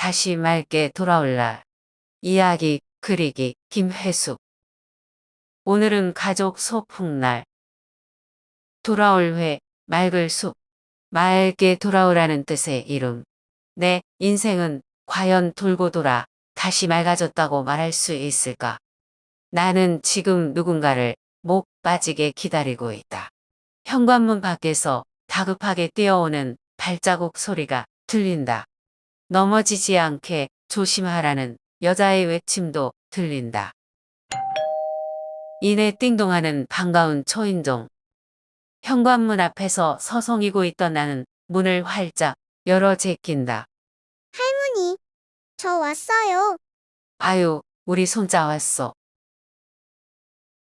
다시 맑게 돌아올 날. 이야기 그리기 김혜숙. 오늘은 가족 소풍날. 돌아올 회, 맑을 숲. 맑게 돌아오라는 뜻의 이름. 내 인생은 과연 돌고 돌아 다시 맑아졌다고 말할 수 있을까? 나는 지금 누군가를 목 빠지게 기다리고 있다. 현관문 밖에서 다급하게 뛰어오는 발자국 소리가 들린다. 넘어지지 않게 조심하라는 여자의 외침도 들린다. 이내 띵동하는 반가운 초인종. 현관문 앞에서 서성이고 있던 나는 문을 활짝 열어 제낀다. 할머니, 저 왔어요. 아유, 우리 손자 왔어.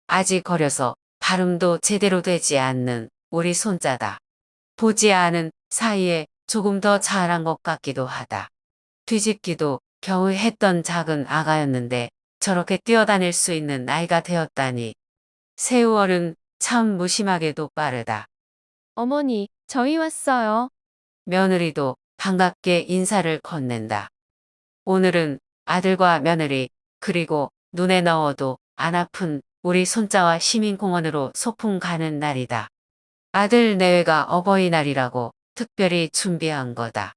아직 어려서 발음도 제대로 되지 않는 우리 손자다. 보지 않은 사이에 조금 더 자란 것 같기도 하다. 뒤집기도 겨우 했던 작은 아가였는데 저렇게 뛰어다닐 수 있는 나이가 되었다니. 세월은 참 무심하게도 빠르다. 어머니, 저희 왔어요. 며느리도 반갑게 인사를 건넨다. 오늘은 아들과 며느리 그리고 눈에 넣어도 안 아픈 우리 손자와 시민공원으로 소풍 가는 날이다. 아들 내외가 어버이날이라고 특별히 준비한 거다.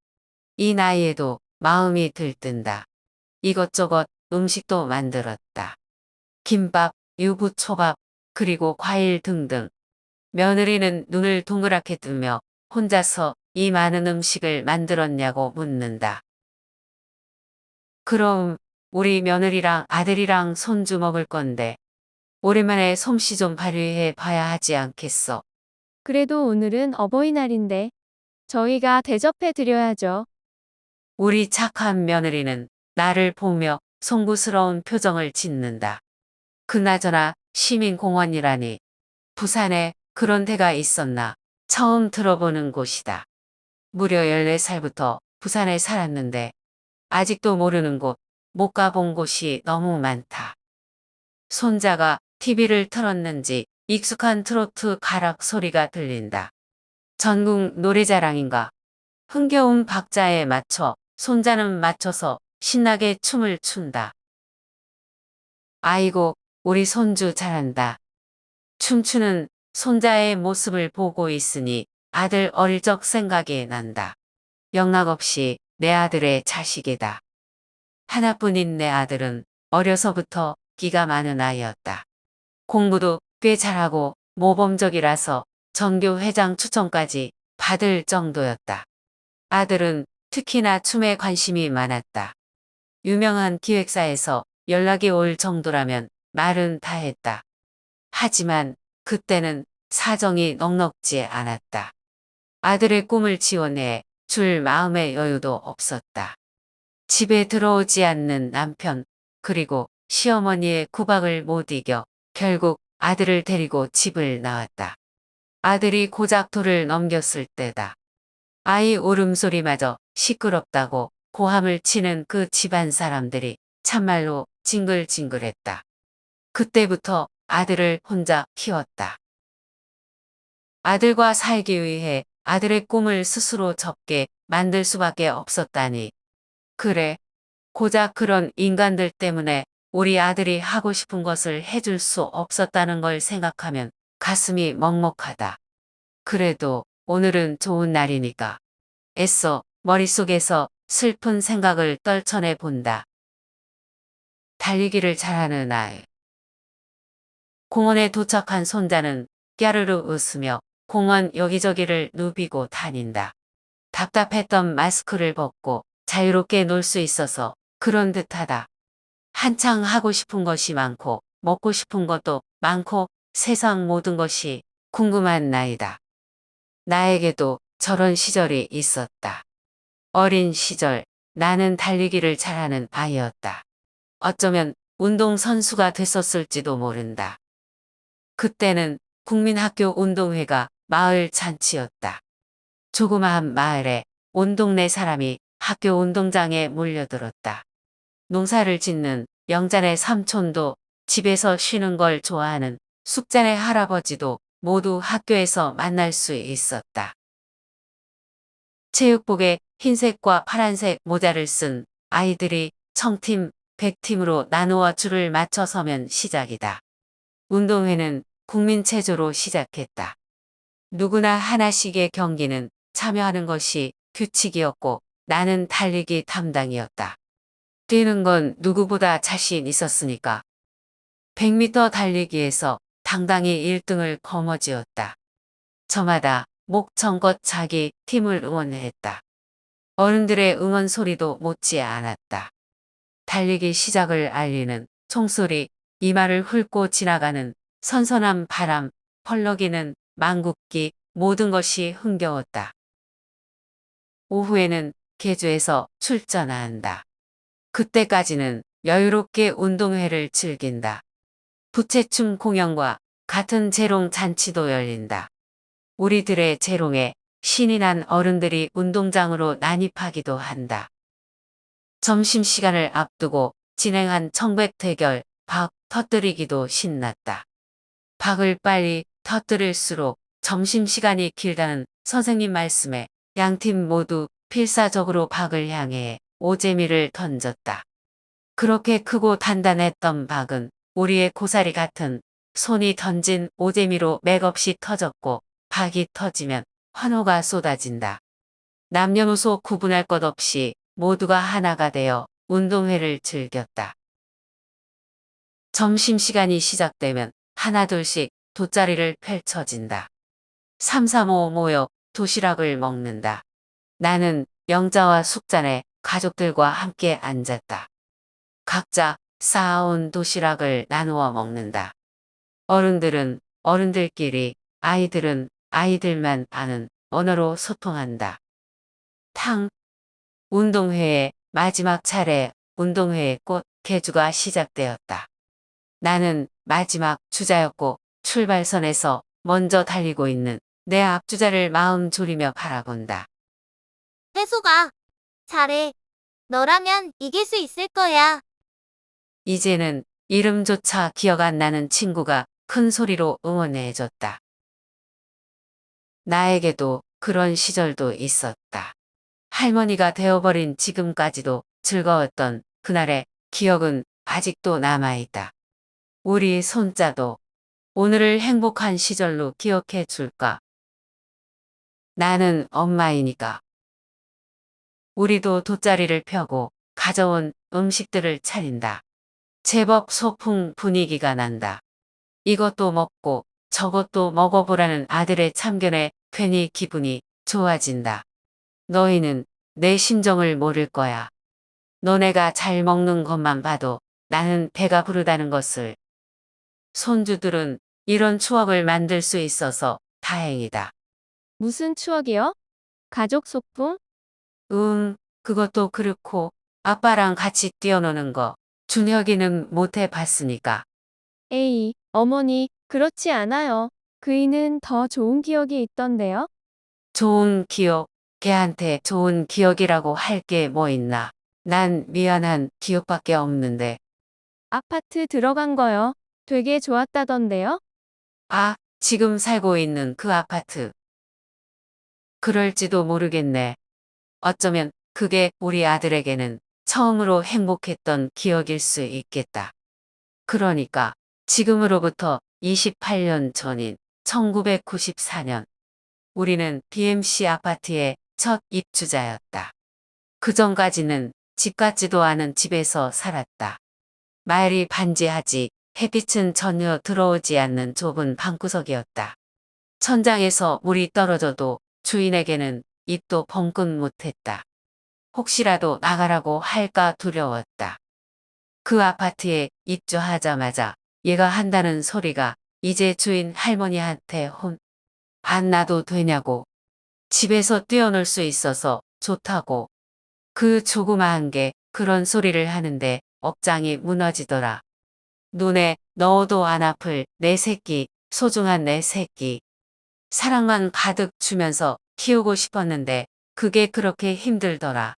이 나이에도 마음이 들뜬다. 이것저것 음식도 만들었다. 김밥, 유부초밥, 그리고 과일 등등. 며느리는 눈을 동그랗게 뜨며 혼자서 이 많은 음식을 만들었냐고 묻는다. 그럼 우리 며느리랑 아들이랑 손주 먹을 건데 오랜만에 솜씨 좀 발휘해 봐야 하지 않겠어. 그래도 오늘은 어버이날인데 저희가 대접해 드려야죠. 우리 착한 며느리는 나를 보며 송구스러운 표정을 짓는다. 그나저나 시민공원이라니 부산에 그런 데가 있었나 처음 들어보는 곳이다. 무려 14살부터 부산에 살았는데 아직도 모르는 곳, 못 가본 곳이 너무 많다. 손자가 TV를 틀었는지 익숙한 트로트 가락 소리가 들린다. 전국 노래자랑인가? 흥겨운 박자에 맞춰 손자는 맞춰서 신나게 춤을 춘다. 아이고, 우리 손주 잘한다. 춤추는 손자의 모습을 보고 있으니 아들 어릴 적 생각이 난다. 영락없이 내 아들의 자식이다. 하나뿐인 내 아들은 어려서부터 끼가 많은 아이였다. 공부도 꽤 잘하고 모범적이라서 전교 회장 추천까지 받을 정도였다. 아들은 특히나 춤에 관심이 많았다. 유명한 기획사에서 연락이 올 정도라면 말은 다 했다. 하지만 그때는 사정이 넉넉지 않았다. 아들의 꿈을 지원해 줄 마음의 여유도 없었다. 집에 들어오지 않는 남편, 그리고 시어머니의 구박을 못 이겨 결국 아들을 데리고 집을 나왔다. 아들이 고작 돌을 넘겼을 때다. 아이 울음소리마저 시끄럽다고 고함을 치는 그 집안 사람들이 참말로 징글징글했다. 그때부터 아들을 혼자 키웠다. 아들과 살기 위해 아들의 꿈을 스스로 접게 만들 수밖에 없었다니. 그래, 고작 그런 인간들 때문에 우리 아들이 하고 싶은 것을 해줄 수 없었다는 걸 생각하면 가슴이 먹먹하다. 그래도 오늘은 좋은 날이니까 애써 머릿속에서 슬픈 생각을 떨쳐내 본다. 달리기를 잘하는 아이. 공원에 도착한 손자는 깨르르 웃으며 공원 여기저기를 누비고 다닌다. 답답했던 마스크를 벗고 자유롭게 놀 수 있어서 그런 듯하다. 한창 하고 싶은 것이 많고 먹고 싶은 것도 많고 세상 모든 것이 궁금한 나이다. 나에게도 저런 시절이 있었다. 어린 시절 나는 달리기를 잘하는 아이였다. 어쩌면 운동선수가 됐었을지도 모른다. 그때는 국민학교 운동회가 마을 잔치였다. 조그마한 마을에 온 동네 사람이 학교 운동장에 몰려들었다. 농사를 짓는 영자네 삼촌도 집에서 쉬는 걸 좋아하는 숙자네 할아버지도 모두 학교에서 만날 수 있었다. 체육복에 흰색과 파란색 모자를 쓴 아이들이 청팀, 백팀으로 나누어 줄을 맞춰 서면 시작이다. 운동회는 국민체조로 시작했다. 누구나 하나씩의 경기는 참여하는 것이 규칙이었고 나는 달리기 담당이었다. 뛰는 건 누구보다 자신 있었으니까. 100m 달리기에서 당당히 1등을 거머쥐었다. 저마다 목청껏 자기 팀을 응원했다. 어른들의 응원 소리도 못지 않았다. 달리기 시작을 알리는 총소리, 이마를 훑고 지나가는 선선한 바람, 펄럭이는 망국기, 모든 것이 흥겨웠다. 오후에는 계주에서 출전한다. 그때까지는 여유롭게 운동회를 즐긴다. 부채춤 공연과 같은 재롱 잔치도 열린다. 우리들의 재롱에 신이 난 어른들이 운동장으로 난입하기도 한다. 점심시간을 앞두고 진행한 청백 대결, 박 터뜨리기도 신났다. 박을 빨리 터뜨릴수록 점심시간이 길다는 선생님 말씀에 양팀 모두 필사적으로 박을 향해 오재미를 던졌다. 그렇게 크고 단단했던 박은 우리의 고사리 같은 손이 던진 오재미로 맥없이 터졌고 박이 터지면 환호가 쏟아진다. 남녀노소 구분할 것 없이 모두가 하나가 되어 운동회를 즐겼다. 점심시간이 시작되면 하나둘씩 돗자리를 펼쳐진다. 3, 3, 5 모여 도시락을 먹는다. 나는 영자와 숙잔에 가족들과 함께 앉았다. 각자 쌓아온 도시락을 나누어 먹는다. 어른들은 어른들끼리, 아이들은 아이들만 아는 언어로 소통한다. 운동회의 마지막 차례 운동회의 꽃 개주가 시작되었다. 나는 마지막 주자였고 출발선에서 먼저 달리고 있는 내 앞주자를 마음 졸이며 바라본다. 혜수가 잘해. 너라면 이길 수 있을 거야. 이제는 이름조차 기억 안 나는 친구가 큰 소리로 응원해줬다. 나에게도 그런 시절도 있었다. 할머니가 되어버린 지금까지도 즐거웠던 그날의 기억은 아직도 남아있다. 우리 손자도 오늘을 행복한 시절로 기억해 줄까? 나는 엄마이니까. 우리도 돗자리를 펴고 가져온 음식들을 차린다. 제법 소풍 분위기가 난다. 이것도 먹고 저것도 먹어보라는 아들의 참견에 괜히 기분이 좋아진다. 너희는 내 심정을 모를 거야. 너네가 잘 먹는 것만 봐도 나는 배가 부르다는 것을. 손주들은 이런 추억을 만들 수 있어서 다행이다. 무슨 추억이요? 가족 소풍? 그것도 그렇고 아빠랑 같이 뛰어노는 거 준혁이는 못 해봤으니까. 에이, 어머니, 그렇지 않아요. 그이는 더 좋은 기억이 있던데요? 좋은 기억, 걔한테 좋은 기억이라고 할 게 뭐 있나. 난 미안한 기억밖에 없는데. 아파트 들어간 거요. 되게 좋았다던데요? 아, 지금 살고 있는 그 아파트. 그럴지도 모르겠네. 어쩌면 그게 우리 아들에게는 처음으로 행복했던 기억일 수 있겠다. 그러니까 지금으로부터 28년 전인 1994년 우리는 BMC 아파트의 첫 입주자였다. 그전까지는 집 같지도 않은 집에서 살았다. 마을이 반지하지 햇빛은 전혀 들어오지 않는 좁은 방구석이었다. 천장에서 물이 떨어져도 주인에게는 입도 벙긋 못했다. 혹시라도 나가라고 할까 두려웠다. 그 아파트에 입주하자마자 얘가 한다는 소리가 이제 주인 할머니한테 안 놔도 되냐고. 집에서 뛰어놀 수 있어서 좋다고. 그 조그마한 게 그런 소리를 하는데 억장이 무너지더라. 눈에 넣어도 안 아플 내 새끼, 소중한 내 새끼. 사랑만 가득 주면서 키우고 싶었는데 그게 그렇게 힘들더라.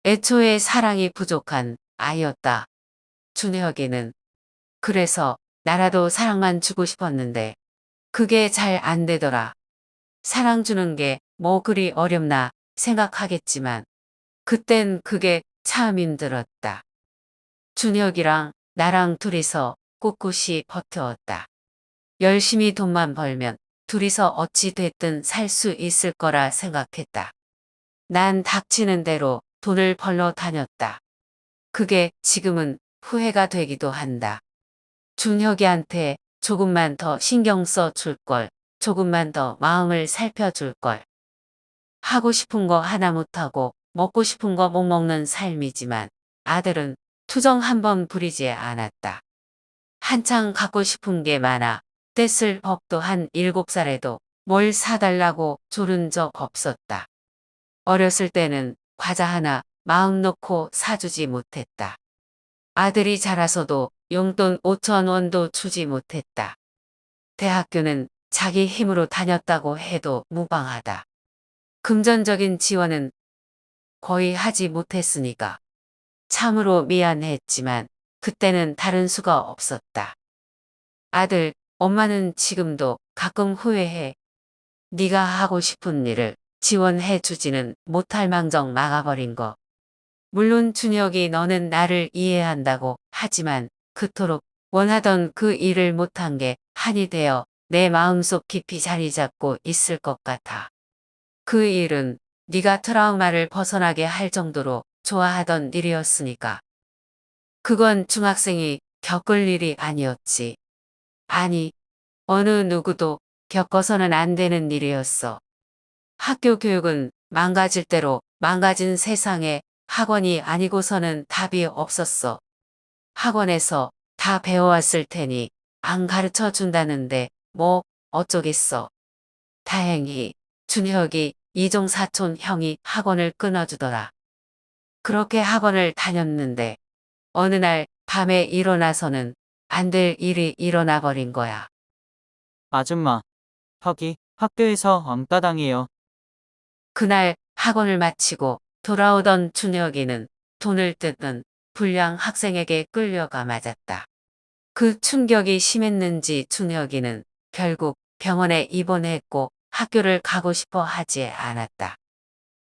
애초에 사랑이 부족한 아이였다. 준혁이는. 그래서 나라도 사랑만 주고 싶었는데 그게 잘 안 되더라. 사랑 주는 게 뭐 그리 어렵나 생각하겠지만 그땐 그게 참 힘들었다. 준혁이랑 나랑 둘이서 꿋꿋이 버텨왔다. 열심히 돈만 벌면 둘이서 어찌 됐든 살 수 있을 거라 생각했다. 난 닥치는 대로 돈을 벌러 다녔다. 그게 지금은 후회가 되기도 한다. 준혁이한테 조금만 더 신경 써 줄 걸, 조금만 더 마음을 살펴줄 걸. 하고 싶은 거 하나 못하고 먹고 싶은 거 못 먹는 삶이지만 아들은 투정 한 번 부리지 않았다. 한창 갖고 싶은 게 많아 떼쓸 법도 한 7살에도 뭘 사달라고 조른 적 없었다. 어렸을 때는 과자 하나 마음 놓고 사주지 못했다. 아들이 자라서도 용돈 5천 원도 주지 못했다. 대학교는 자기 힘으로 다녔다고 해도 무방하다. 금전적인 지원은 거의 하지 못했으니까 참으로 미안했지만 그때는 다른 수가 없었다. 아들, 엄마는 지금도 가끔 후회해. 네가 하고 싶은 일을 지원해 주지는 못할 망정 막아버린 거. 물론 준혁이 너는 나를 이해한다고 하지만 그토록 원하던 그 일을 못한 게 한이 되어 내 마음속 깊이 자리 잡고 있을 것 같아. 그 일은 네가 트라우마를 벗어나게 할 정도로 좋아하던 일이었으니까. 그건 중학생이 겪을 일이 아니었지. 아니, 어느 누구도 겪어서는 안 되는 일이었어. 학교 교육은 망가질 대로 망가진 세상에 학원이 아니고서는 답이 없었어. 학원에서 다 배워왔을 테니 안 가르쳐 준다는데 뭐 어쩌겠어. 다행히 준혁이 이종 사촌 형이 학원을 끊어주더라. 그렇게 학원을 다녔는데 어느 날 밤에 일어나서는 안 될 일이 일어나 버린 거야. 아줌마, 혁이 학교에서 왕따 당해요. 그날 학원을 마치고 돌아오던 준혁이는 돈을 뜯는 불량 학생에게 끌려가 맞았다. 그 충격이 심했는지 준혁이는 결국 병원에 입원했고 학교를 가고 싶어 하지 않았다.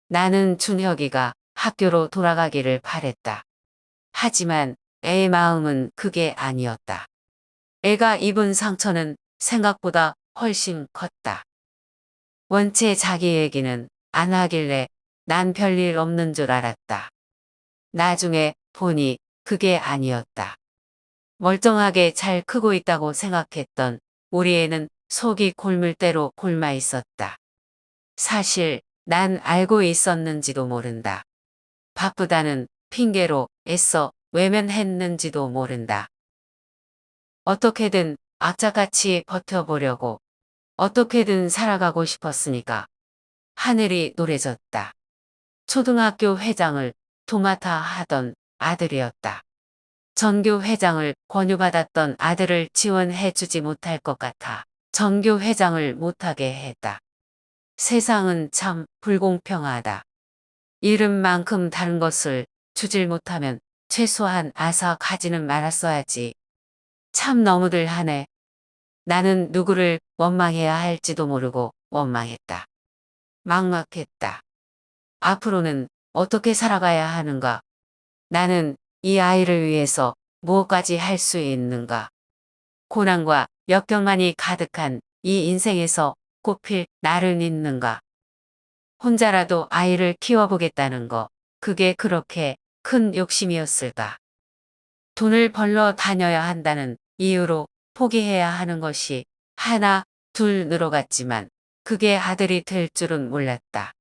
나는 준혁이가 학교로 돌아가기를 바랬다. 하지만 애의 마음은 그게 아니었다. 애가 입은 상처는 생각보다 훨씬 컸다. 원체 자기 얘기는 안 하길래 난 별일 없는 줄 알았다. 나중에 보니 그게 아니었다. 멀쩡하게 잘 크고 있다고 생각했던 우리 애는 속이 골물 대로 골마 있었다. 사실 난 알고 있었는지도 모른다. 바쁘다는 핑계로 애써 외면했는지도 모른다. 어떻게든 악착같이 버텨보려고 어떻게든 살아가고 싶었으니까 하늘이 노래졌다. 초등학교 회장을 도맡아 하던 아들이었다. 전교 회장을 권유받았던 아들을 지원해주지 못할 것 같아 전교 회장을 못하게 했다. 세상은 참 불공평하다. 이름만큼 다른 것을 주질 못하면 최소한 아사 가지는 말았어야지. 참 너무들 하네. 나는 누구를 원망해야 할지도 모르고 원망했다. 막막했다. 앞으로는 어떻게 살아가야 하는가? 나는 이 아이를 위해서 무엇까지 할 수 있는가? 고난과 역경만이 가득한 이 인생에서 꽃필 날은 있는가? 혼자라도 아이를 키워보겠다는 거, 그게 그렇게 큰 욕심이었을까? 돈을 벌러 다녀야 한다는 이유로 포기해야 하는 것이 하나, 둘 늘어갔지만 그게 아들이 될 줄은 몰랐다.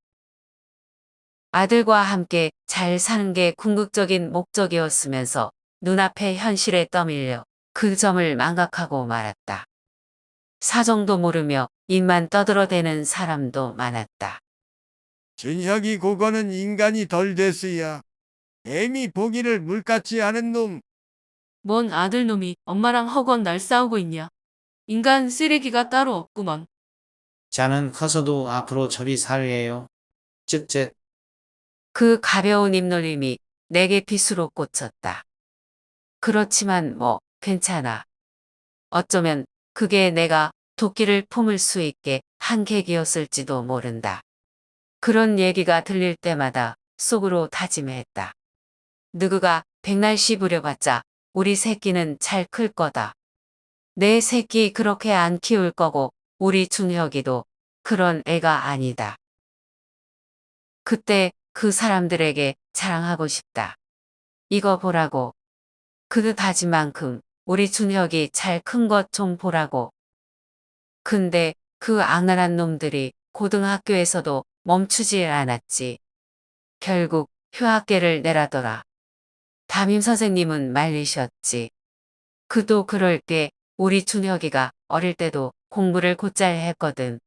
아들과 함께 잘 사는 게 궁극적인 목적이었으면서 눈앞의 현실에 떠밀려 그 점을 망각하고 말았다. 사정도 모르며 입만 떠들어대는 사람도 많았다. 준혁이 그거는 인간이 덜 됐어야. 애미 보기를 물같지 않은 놈. 뭔 아들놈이 엄마랑 허건 날 싸우고 있냐. 인간 쓰레기가 따로 없구먼. 자는 커서도 앞으로 저리 살래요. 쯧쯧. 그 가벼운 입놀림이 내게 빗으로 꽂혔다. 그렇지만 뭐 괜찮아. 어쩌면 그게 내가 도끼를 품을 수 있게 한 계기였을지도 모른다. 그런 얘기가 들릴 때마다 속으로 다짐했다. 느그가 백날씨 부려봤자 우리 새끼는 잘 클 거다. 내 새끼 그렇게 안 키울 거고 우리 준혁이도 그런 애가 아니다. 그때 그 사람들에게 자랑하고 싶다. 이거 보라고. 그릇 다진 만큼 우리 준혁이 잘 큰 것 좀 보라고. 근데 그 악랄한 놈들이 고등학교에서도 멈추질 않았지. 결국 휴학계를 내라더라. 담임 선생님은 말리셨지. 그도 그럴 게 우리 준혁이가 어릴 때도 공부를 곧잘 했거든.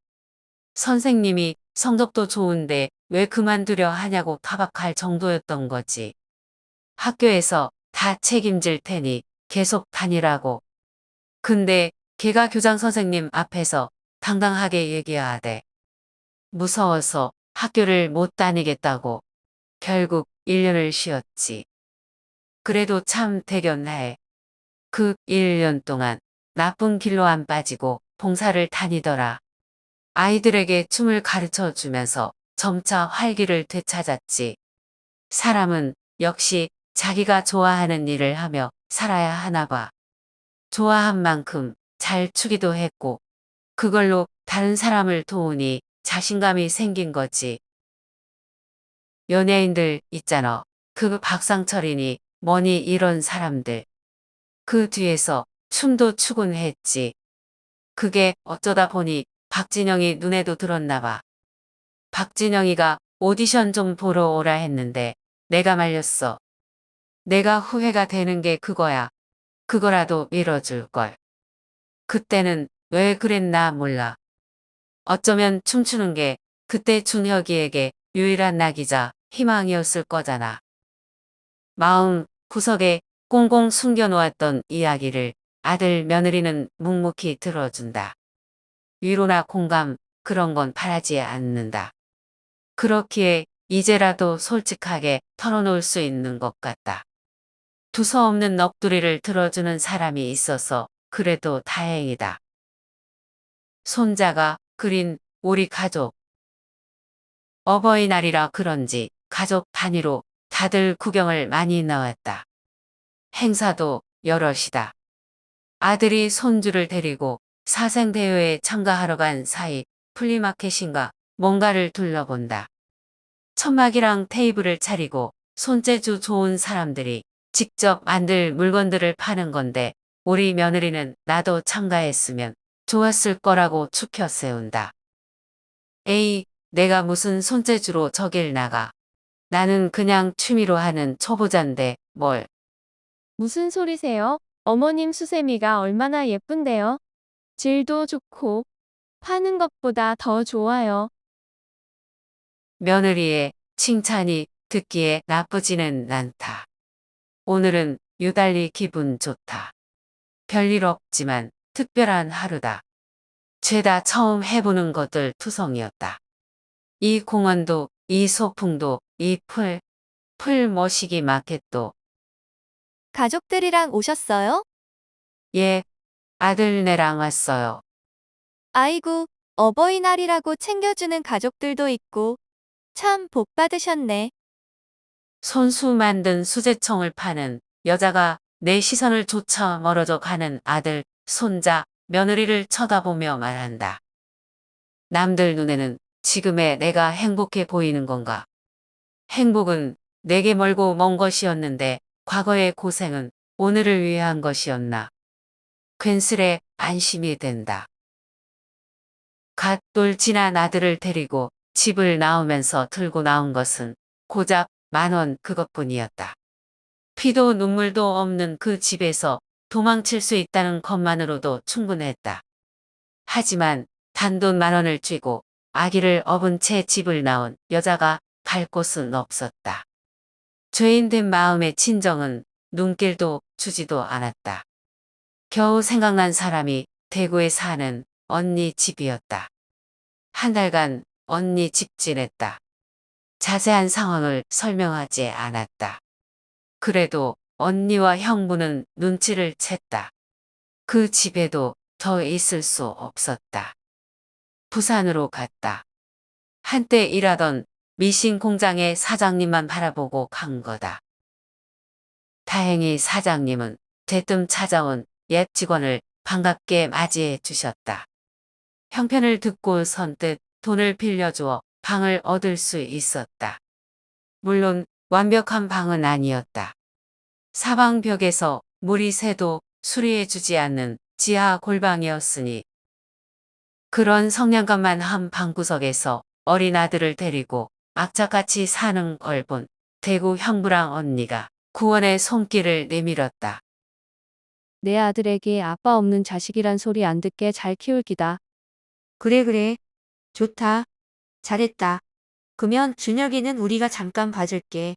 선생님이 성적도 좋은데 왜 그만두려 하냐고 타박할 정도였던 거지. 학교에서 다 책임질 테니 계속 다니라고. 근데 걔가 교장 선생님 앞에서 당당하게 얘기하대. 무서워서 학교를 못 다니겠다고. 결국 1년을 쉬었지. 그래도 참 대견해. 그 1년 동안 나쁜 길로 안 빠지고 봉사를 다니더라. 아이들에게 춤을 가르쳐 주면서 점차 활기를 되찾았지. 사람은 역시 자기가 좋아하는 일을 하며 살아야 하나 봐. 좋아한 만큼 잘 추기도 했고 그걸로 다른 사람을 도우니 자신감이 생긴 거지. 연예인들 있잖아. 그 박상철이니 뭐니 이런 사람들. 그 뒤에서 춤도 추곤 했지. 그게 어쩌다 보니 박진영이 눈에도 들었나 봐. 박진영이가 오디션 좀 보러 오라 했는데 내가 말렸어. 내가 후회가 되는 게 그거야. 그거라도 밀어줄걸. 그때는 왜 그랬나 몰라. 어쩌면 춤추는 게 그때 준혁이에게 유일한 낙이자 희망이었을 거잖아. 마음 구석에 꽁꽁 숨겨놓았던 이야기를 아들 며느리는 묵묵히 들어준다. 위로나 공감 그런 건 바라지 않는다. 그렇기에 이제라도 솔직하게 털어놓을 수 있는 것 같다. 두서없는 넋두리를 들어주는 사람이 있어서 그래도 다행이다. 손자가 그린 우리 가족. 어버이날이라 그런지 가족 단위로 다들 구경을 많이 나왔다. 행사도 여럿이다. 아들이 손주를 데리고 사생대회에 참가하러 간 사이 플리마켓인가 뭔가를 둘러본다. 천막이랑 테이블을 차리고 손재주 좋은 사람들이 직접 만들 물건들을 파는 건데 우리 며느리는 나도 참가했으면 좋았을 거라고 추켜 세운다. 에이, 내가 무슨 손재주로 저길 나가. 나는 그냥 취미로 하는 초보자인데 뭘. 무슨 소리세요? 어머님 수세미가 얼마나 예쁜데요? 질도 좋고 파는 것보다 더 좋아요. 며느리의 칭찬이 듣기에 나쁘지는 않다. 오늘은 유달리 기분 좋다. 별일 없지만 특별한 하루다. 죄다 처음 해보는 것들 투성이었다. 이 공원도, 이 소풍도, 이 풀 머시기 마켓도. 가족들이랑 오셨어요? 예, 아들네랑 왔어요. 아이고, 어버이날이라고 챙겨주는 가족들도 있고, 참 복 받으셨네. 손수 만든 수제청을 파는 여자가 내 시선을 쫓아 멀어져 가는 아들, 손자, 며느리를 쳐다보며 말한다. 남들 눈에는 지금의 내가 행복해 보이는 건가? 행복은 내게 멀고 먼 것이었는데 과거의 고생은 오늘을 위한 것이었나? 괜스레 안심이 된다. 갓 돌진한 아들을 데리고 집을 나오면서 들고 나온 것은 고작 10,000원 그것뿐이었다. 피도 눈물도 없는 그 집에서 도망칠 수 있다는 것만으로도 충분했다. 하지만 단돈 10,000원을 쥐고 아기를 업은 채 집을 나온 여자가 갈 곳은 없었다. 죄인된 마음의 친정은 눈길도 주지도 않았다. 겨우 생각난 사람이 대구에 사는 언니 집이었다. 한 달간 언니 집 지냈다. 자세한 상황을 설명하지 않았다. 그래도 언니와 형부는 눈치를 챘다. 그 집에도 더 있을 수 없었다. 부산으로 갔다. 한때 일하던 미신 공장의 사장님만 바라보고 간 거다. 다행히 사장님은 대뜸 찾아온 옛 직원을 반갑게 맞이해 주셨다. 형편을 듣고 선뜻 돈을 빌려주어 방을 얻을 수 있었다. 물론 완벽한 방은 아니었다. 사방 벽에서 물이 새도 수리해주지 않는 지하 골방이었으니 그런 성냥갑만 한 방구석에서 어린 아들을 데리고 악착같이 사는 걸 본 대구 형부랑 언니가 구원의 손길을 내밀었다. 내 아들에게 아빠 없는 자식이란 소리 안 듣게 잘 키울 기다. 그래. 좋다. 잘했다. 그러면 준혁이는 우리가 잠깐 봐줄게.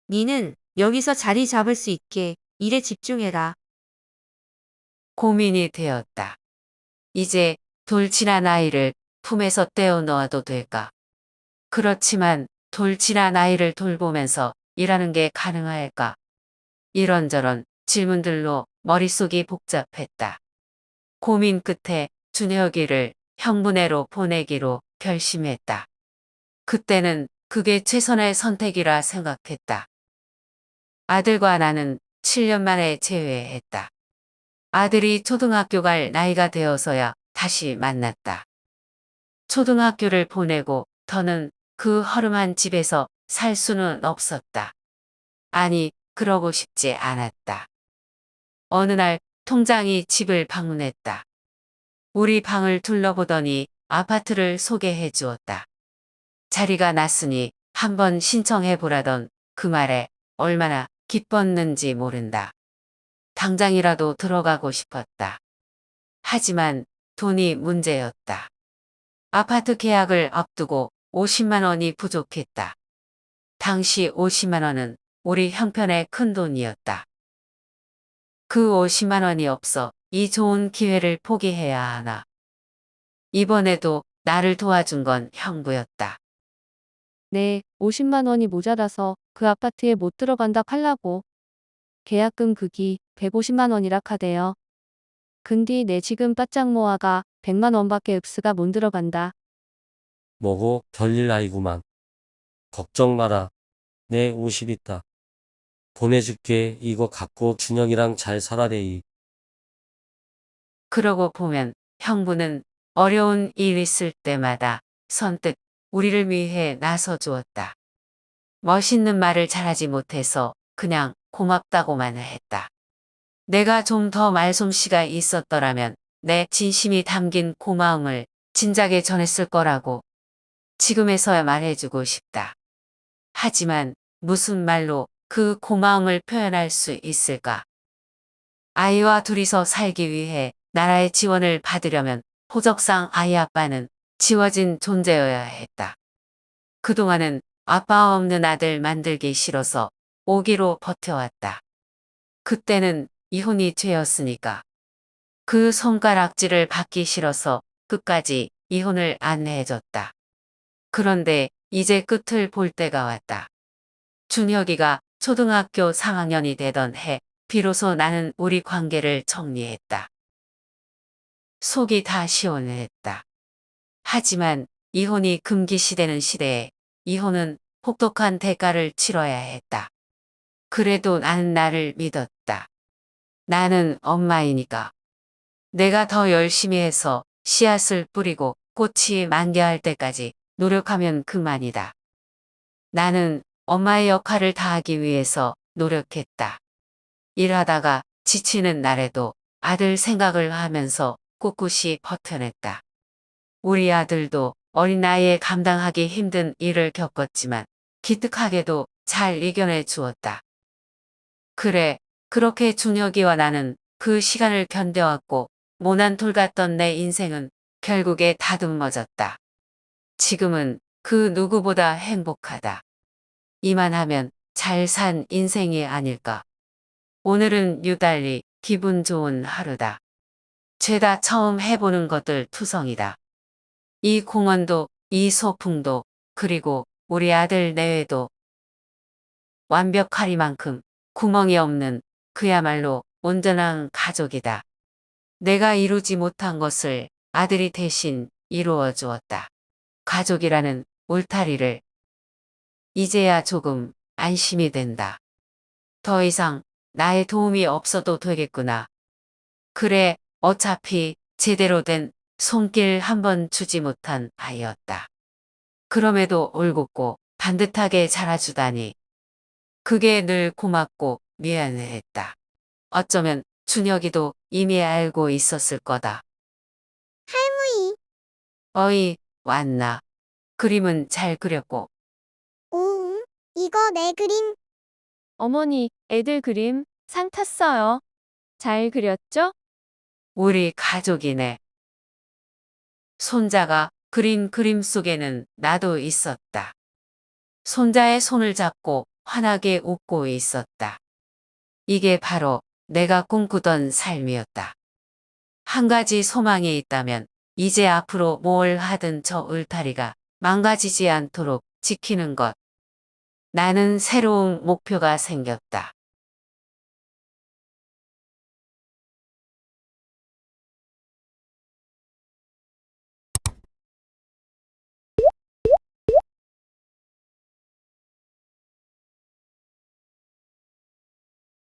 니는 여기서 자리 잡을 수 있게 일에 집중해라. 고민이 되었다. 이제 돌진한 아이를 품에서 떼어 놓아도 될까? 그렇지만 돌진한 아이를 돌보면서 일하는 게 가능할까? 이런저런 질문들로 머릿속이 복잡했다. 고민 끝에 준혁이를 형부네로 보내기로 결심했다. 그때는 그게 최선의 선택이라 생각했다. 아들과 나는 7년 만에 재회했다. 아들이 초등학교 갈 나이가 되어서야 다시 만났다. 초등학교를 보내고 더는 그 허름한 집에서 살 수는 없었다. 아니, 그러고 싶지 않았다. 어느 날 통장이 집을 방문했다. 우리 방을 둘러보더니 아파트를 소개해 주었다. 자리가 났으니 한번 신청해 보라던 그 말에 얼마나 기뻤는지 모른다. 당장이라도 들어가고 싶었다. 하지만 돈이 문제였다. 아파트 계약을 앞두고 50만 원이 부족했다. 당시 50만 원은 우리 형편의 큰 돈이었다. 그 50만 원이 없어 이 좋은 기회를 포기해야 하나. 이번에도 나를 도와준 건 형부였다. 네, 50만 원이 모자라서 그 아파트에 못 들어간다 칼라고. 계약금 극이 150만 원이라 카대요. 근데 내 지금 바짝 모아가 100만 원밖에 읍스가 못 들어간다. 뭐고 별일 아니구만. 걱정 마라. 내 50 있다. 보내줄게. 이거 갖고 준혁이랑 잘 살아래이. 그러고 보면 형부는 어려운 일 있을 때마다 선뜻 우리를 위해 나서 주었다. 멋있는 말을 잘하지 못해서 그냥 고맙다고만 했다. 내가 좀 더 말솜씨가 있었더라면 내 진심이 담긴 고마움을 진작에 전했을 거라고 지금에서야 말해주고 싶다. 하지만 무슨 말로 그 고마움을 표현할 수 있을까? 아이와 둘이서 살기 위해 나라의 지원을 받으려면 호적상 아이 아빠는 지워진 존재여야 했다. 그동안은 아빠 없는 아들 만들기 싫어서 오기로 버텨왔다. 그때는 이혼이 죄였으니까. 그 손가락질을 받기 싫어서 끝까지 이혼을 안 해줬다. 그런데 이제 끝을 볼 때가 왔다. 준혁이가 초등학교 3학년이 되던 해 비로소 나는 우리 관계를 정리했다. 속이 다 시원했다. 하지만 이혼이 금기시되는 시대에 이혼은 혹독한 대가를 치러야 했다. 그래도 나는 나를 믿었다. 나는 엄마이니까. 내가 더 열심히 해서 씨앗을 뿌리고 꽃이 만개할 때까지 노력하면 그만이다. 나는 엄마의 역할을 다하기 위해서 노력했다. 일하다가 지치는 날에도 아들 생각을 하면서 꿋꿋이 버텨냈다. 우리 아들도 어린 나이에 감당하기 힘든 일을 겪었지만 기특하게도 잘 이겨내 주었다. 그래, 그렇게 준혁이와 나는 그 시간을 견뎌왔고 모난 돌 같던 내 인생은 결국에 다듬어졌다. 지금은 그 누구보다 행복하다. 이만하면 잘 산 인생이 아닐까. 오늘은 유달리 기분 좋은 하루다. 죄다 처음 해보는 것들 투성이다. 이 공원도, 이 소풍도, 그리고 우리 아들 내외도 완벽하리만큼 구멍이 없는 그야말로 온전한 가족이다. 내가 이루지 못한 것을 아들이 대신 이루어 주었다. 가족이라는 울타리를. 이제야 조금 안심이 된다. 더 이상 나의 도움이 없어도 되겠구나. 그래, 어차피 제대로 된 손길 한번 주지 못한 아이였다. 그럼에도 올곧고 반듯하게 자라주다니. 그게 늘 고맙고 미안했다. 어쩌면 준혁이도 이미 알고 있었을 거다. 할머니. 어이, 왔나. 그림은 잘 그렸고. 오, 이거 내 그림. 어머니, 애들 그림 상 탔어요. 잘 그렸죠? 우리 가족이네. 손자가 그린 그림 속에는 나도 있었다. 손자의 손을 잡고 환하게 웃고 있었다. 이게 바로 내가 꿈꾸던 삶이었다. 한 가지 소망이 있다면 이제 앞으로 뭘 하든 저 울타리가 망가지지 않도록 지키는 것. 나는 새로운 목표가 생겼다.